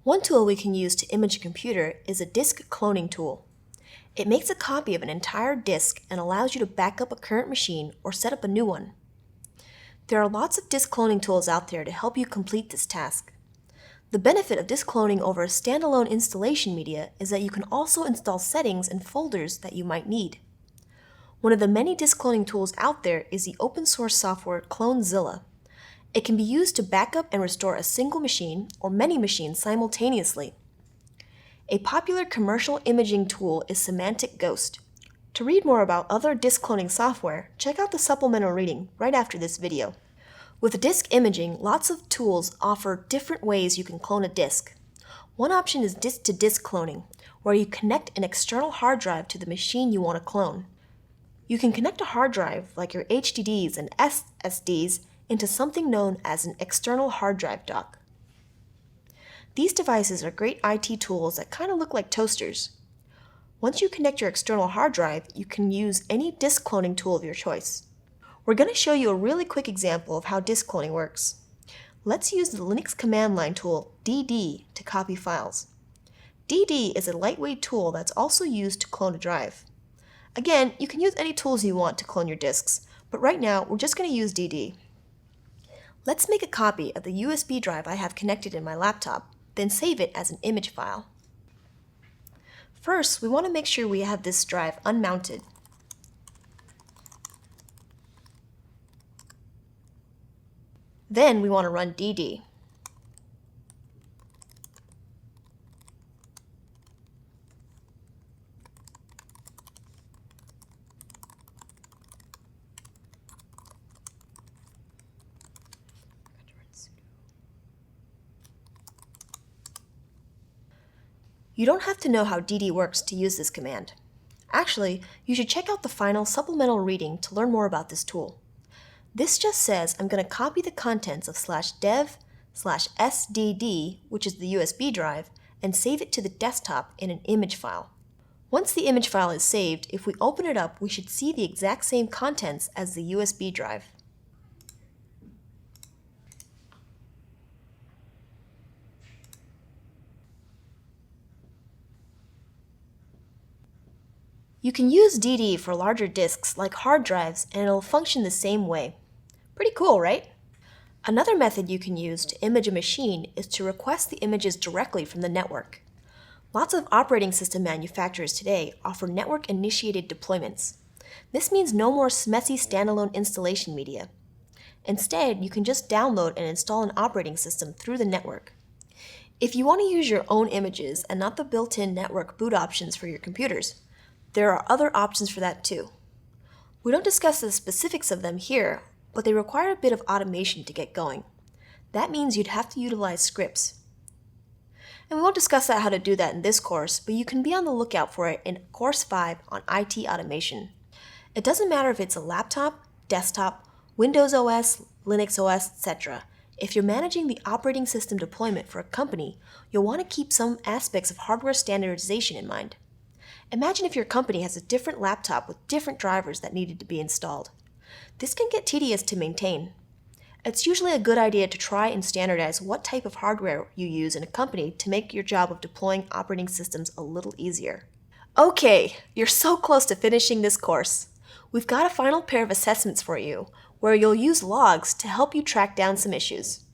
One tool we can use to image a computer is a disk cloning tool. It makes a copy of an entire disk and allows you to back up a current machine or set up a new one. There are lots of disk cloning tools out there to help you complete this task. The benefit of disk cloning over a standalone installation media is that you can also install settings and folders that you might need. One of the many disk cloning tools out there is the open source software CloneZilla. It can be used to back up and restore a single machine or many machines simultaneously. A popular commercial imaging tool is Semantic Ghost. To read more about other disk cloning software, check out the supplemental reading right after this video. With disk imaging, lots of tools offer different ways you can clone a disk. One option is disk-to-disk cloning, where you connect an external hard drive to the machine you want to clone. You can connect a hard drive, like your HDDs and SSDs, into something known as an external hard drive dock. These devices are great IT tools that kind of look like toasters. Once you connect your external hard drive, you can use any disk cloning tool of your choice. We're going to show you a really quick example of how disk cloning works. Let's use the Linux command line tool dd to copy files. dd is a lightweight tool that's also used to clone a drive. Again, you can use any tools you want to clone your disks, but right now we're just going to use dd. Let's make a copy of the USB drive I have connected in my laptop, then save it as an image file. First, we want to make sure we have this drive unmounted. Then we want to run dd. You don't have to know how dd works to use this command. Actually, you should check out the final supplemental reading to learn more about this tool. This just says I'm going to copy the contents of /dev/sdd, which is the USB drive, and save it to the desktop in an image file. Once the image file is saved, if we open it up, we should see the exact same contents as the USB drive. You can use dd for larger disks like hard drives, and it'll function the same way. Pretty cool, right? Another method you can use to image a machine is to request the images directly from the network. Lots of operating system manufacturers today offer network-initiated deployments. This means no more messy standalone installation media. Instead, you can just download and install an operating system through the network. If you want to use your own images and not the built-in network boot options for your computers, there are other options for that too. We don't discuss the specifics of them here, but they require a bit of automation to get going. That means you'd have to utilize scripts. And we won't discuss how to do that in this course, but you can be on the lookout for it in Course 5 on IT automation. It doesn't matter if it's a laptop, desktop, Windows OS, Linux OS, etc. If you're managing the operating system deployment for a company, you'll want to keep some aspects of hardware standardization in mind. Imagine if your company has a different laptop with different drivers that needed to be installed. This can get tedious to maintain. It's usually a good idea to try and standardize what type of hardware you use in a company to make your job of deploying operating systems a little easier. Okay, you're so close to finishing this course. We've got a final pair of assessments for you, where you'll use logs to help you track down some issues.